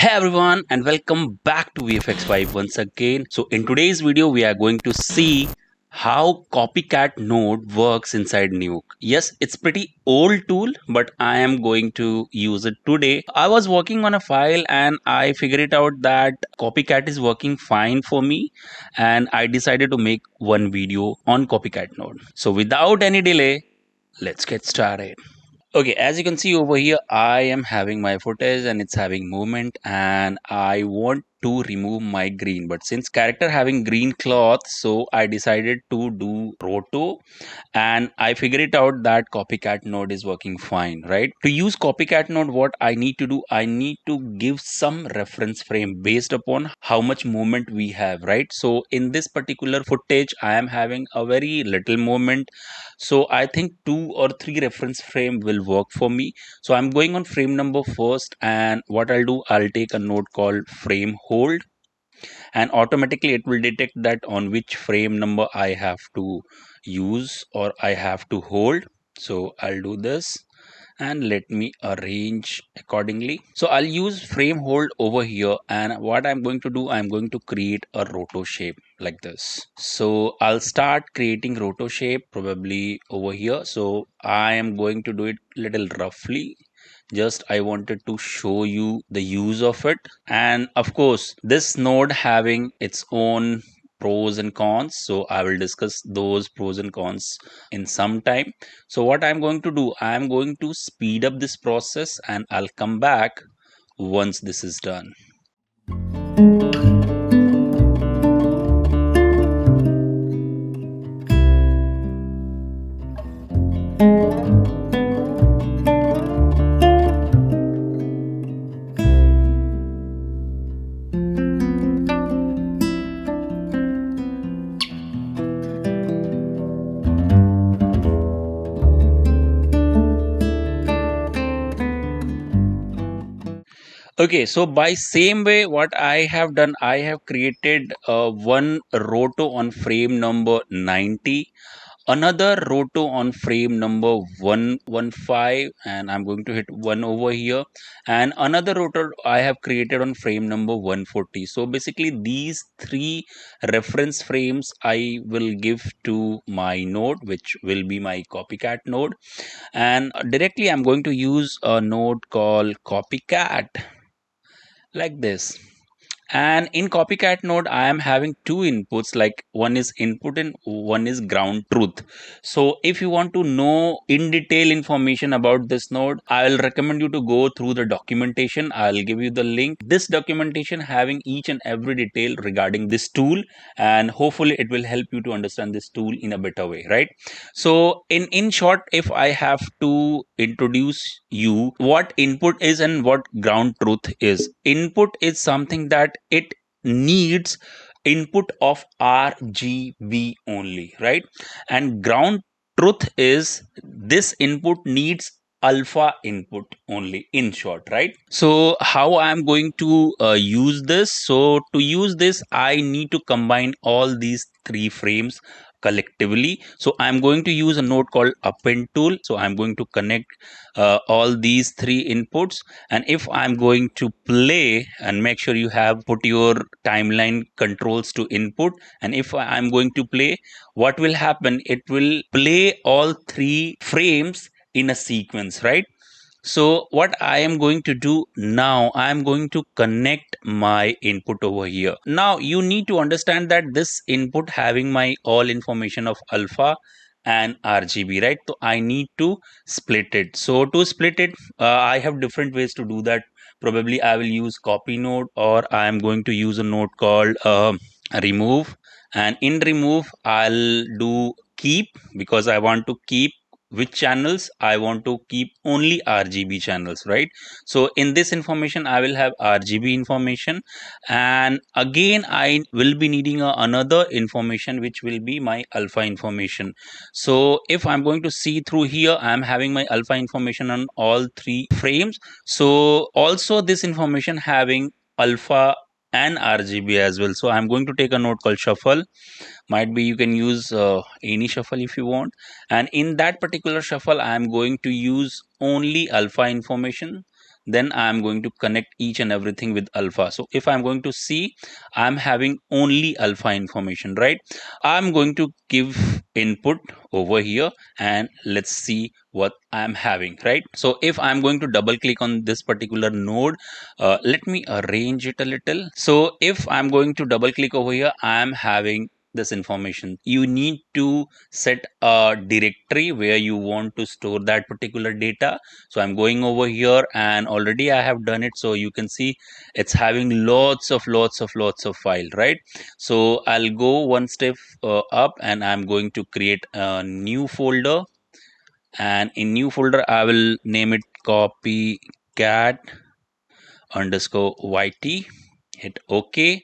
Hey everyone, and welcome back to VFX 5 once again. So in today's video we are going to see how CopyCat node works inside Nuke. Yes, it's pretty old tool, but I am going to use it today. I was working on a file and I figured it out that CopyCat is working fine for me, and I decided to make one video on CopyCat node. So without any delay, let's get started. Okay, as you can see over here, I am having my footage and it's having movement, and I want to remove my green. But since character having green cloth, so I decided to do roto, and I figured it out that copycat node is working fine, right? To use copycat node, what I need to do, I need to give some reference frame based upon how much movement we have, right? So in this particular footage, I am having a very little movement, so I think 2 or 3 reference frame will work for me. So I'm going on frame number first, and what I'll do, I'll take a node called frame hold, and automatically it will detect that on which frame number I have to use or I have to hold. So I'll do this and let me arrange accordingly. So I'll use frame hold over here, and what I'm going to do, I'm going to create a roto shape like this. So I'll start creating roto shape probably over here. So I am going to do it little roughly, just I wanted to show you the use of it. And of course this node having its own pros and cons, so I will discuss those pros and cons in some time. So what I'm going to do, I'm going to speed up this process and I'll come back once this is done. Okay, so by same way what I have done, I have created one roto on frame number 90, another roto on frame number 115, and I'm going to hit 1 over here, and another roto I have created on frame number 140. So basically these 3 reference frames I will give to my node, which will be my copycat node, and directly I'm going to use a node called copycat like this. And in copycat node I am having 2 inputs, like one is input and one is ground truth. So if you want to know in detail information about this node, I will recommend you to go through the documentation. I'll give you the link. This documentation having each and every detail regarding this tool, and hopefully it will help you to understand this tool in a better way, right? So in short, if I have to introduce you what input is and what ground truth is, input is something that it needs input of RGB only, right? And ground truth is this input needs alpha input only, in short, right? So how I'm going to use this, so to use this I need to combine all these 3 frames collectively. So I'm going to use a node called append tool. So I'm going to connect all these 3 inputs, and if I'm going to play, and make sure you have put your timeline controls to input, and if I'm going to play, what will happen, it will play all 3 frames in a sequence, right? So what I am going to do now, I am going to connect my input over here. Now you need to understand that this input having my all information of alpha and RGB, right? So I need to split it. So to split it, I have different ways to do that. Probably I will use copy node, or I am going to use a node called remove. And in remove, I'll do keep, because I want to keep which channels I want to keep, only RGB channels, right? So in this information I will have RGB information, and again I will be needing another information which will be my alpha information. So if I'm going to see through here, I'm having my alpha information on all 3 frames. So also this information having alpha and RGB as well. So I'm going to take a node called shuffle. Might be you can use any shuffle if you want, and in that particular shuffle I am going to use only alpha information. then I'm going to connect each and everything with alpha. So if I'm going to see, I'm having only alpha information, right? I'm going to give input over here, and let's see what I'm having, right? So if I'm going to double click on this particular node, let me arrange it a little. So if I'm going to double click over here, I'm having this information. You need to set a directory where you want to store that particular data. So I'm going over here, and already I have done it. So you can see it's having lots of file, right? So I'll go one step up, and I'm going to create a new folder, and in new folder I will name it copycat underscore yt. Hit OK,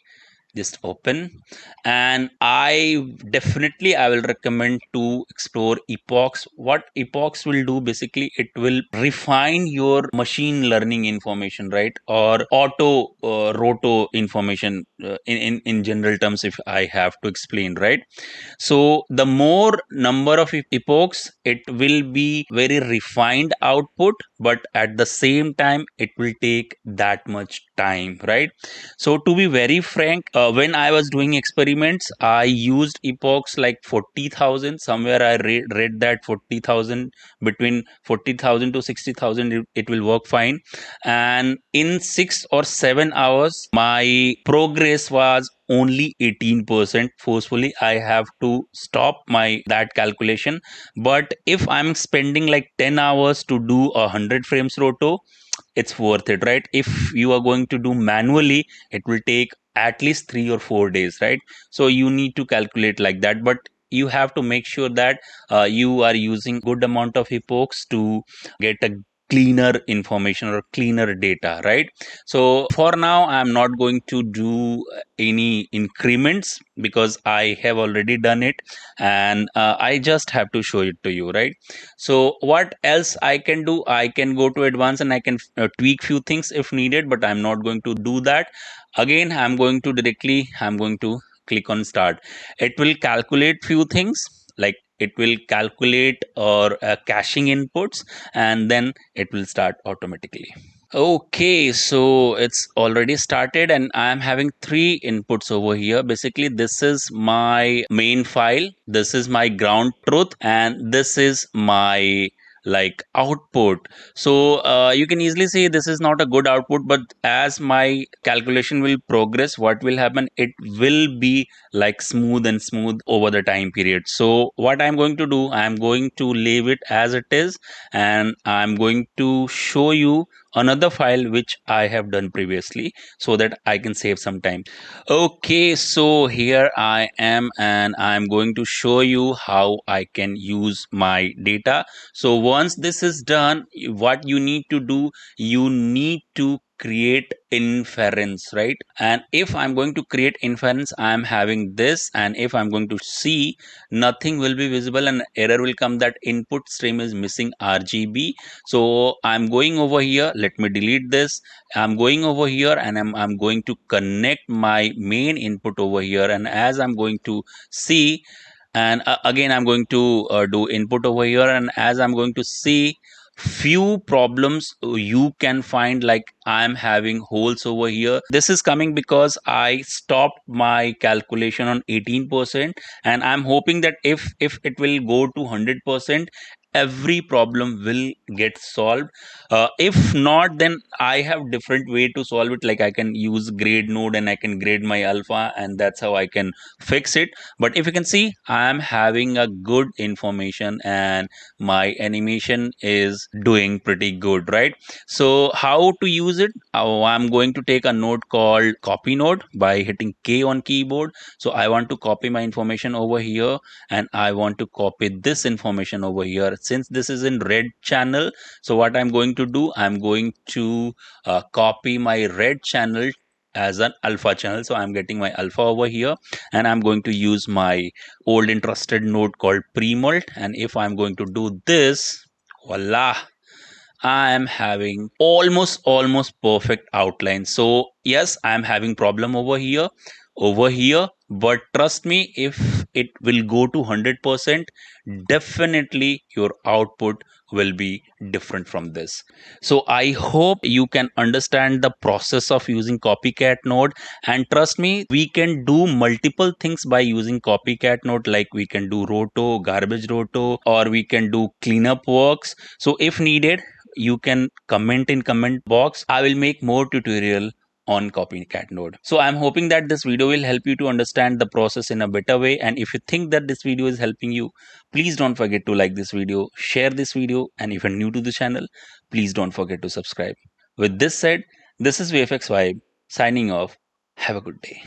just open. And I will recommend to explore epochs. What epochs will do, basically it will refine your machine learning information, right? Or auto roto information, in general terms, if I have to explain, right? So the more number of epochs, it will be very refined output, but at the same time it will take that much time, right? So to be very frank, when I was doing experiments, I used epochs like 40,000. Somewhere I read that 40,000, between 40,000 to 60,000, it will work fine. And in 6 or 7 hours, my progress was only 18%. Forcefully I have to stop my that calculation. But if I'm spending like 10 hours to do 100 frames roto, it's worth it, right? If you are going to do manually, it will take at least 3 or 4 days, right? So you need to calculate like that, but you have to make sure that you are using good amount of epochs to get a cleaner information or cleaner data, right? So for now I'm not going to do any increments because I have already done it, and I just have to show it to you, right? So what else I can do? I can go to advanced and I can tweak few things if needed, but I'm not going to do that. Again, I'm going to click on start. It will calculate few things, like it will calculate or caching inputs, and then it will start automatically. Okay, so it's already started, and I'm having three inputs over here. Basically, this is my main file, this is my ground truth, and this is my like output. So you can easily see this is not a good output, but as my calculation will progress, what will happen, it will be like smooth and smooth over the time period. So what I'm going to do, I'm going to leave it as it is, and I'm going to show you another file which I have done previously so that I can save some time. Okay, so here I am, and I'm going to show you how I can use my data. So once this is done, what you need to do, you need to create inference, right? And if I'm going to create inference, I'm having this, and if I'm going to see, nothing will be visible, and error will come that input stream is missing RGB. So I'm going over here, let me delete this. I'm going over here, and I'm going to connect my main input over here, and as I'm going to see, and again I'm going to do input over here, and as I'm going to see, few problems you can find, like I'm having holes over here. This is coming because I stopped my calculation on 18%, and I'm hoping that if it will go to 100%, every problem will get solved. If not, then I have different way to solve it, like I can use grade node and I can grade my alpha, and that's how I can fix it. But if you can see, I am having a good information, and my animation is doing pretty good, right? So how to use it? I'm going to take a node called copy node by hitting K on keyboard. So I want to copy my information over here, and I want to copy this information over here. Since this is in red channel, so what I'm going to do, I'm going to copy my red channel as an alpha channel. So I'm getting my alpha over here, and I'm going to use my old and trusted node called premult. And if I'm going to do this, voila, I am having almost perfect outline. So yes, I am having problem over here, But trust me, if it will go to 100%, definitely your output will be different from this. So I hope you can understand the process of using copycat node, and trust me, we can do multiple things by using copycat node, like we can do roto, garbage roto, or we can do cleanup works. So if needed, you can comment in comment box. I will make more tutorial on copycat node. So I'm hoping that this video will help you to understand the process in a better way, and if you think that this video is helping you, please don't forget to like this video, share this video, and if you're new to the channel, please don't forget to subscribe. With this said, this is VFX Vibe signing off. Have a good day.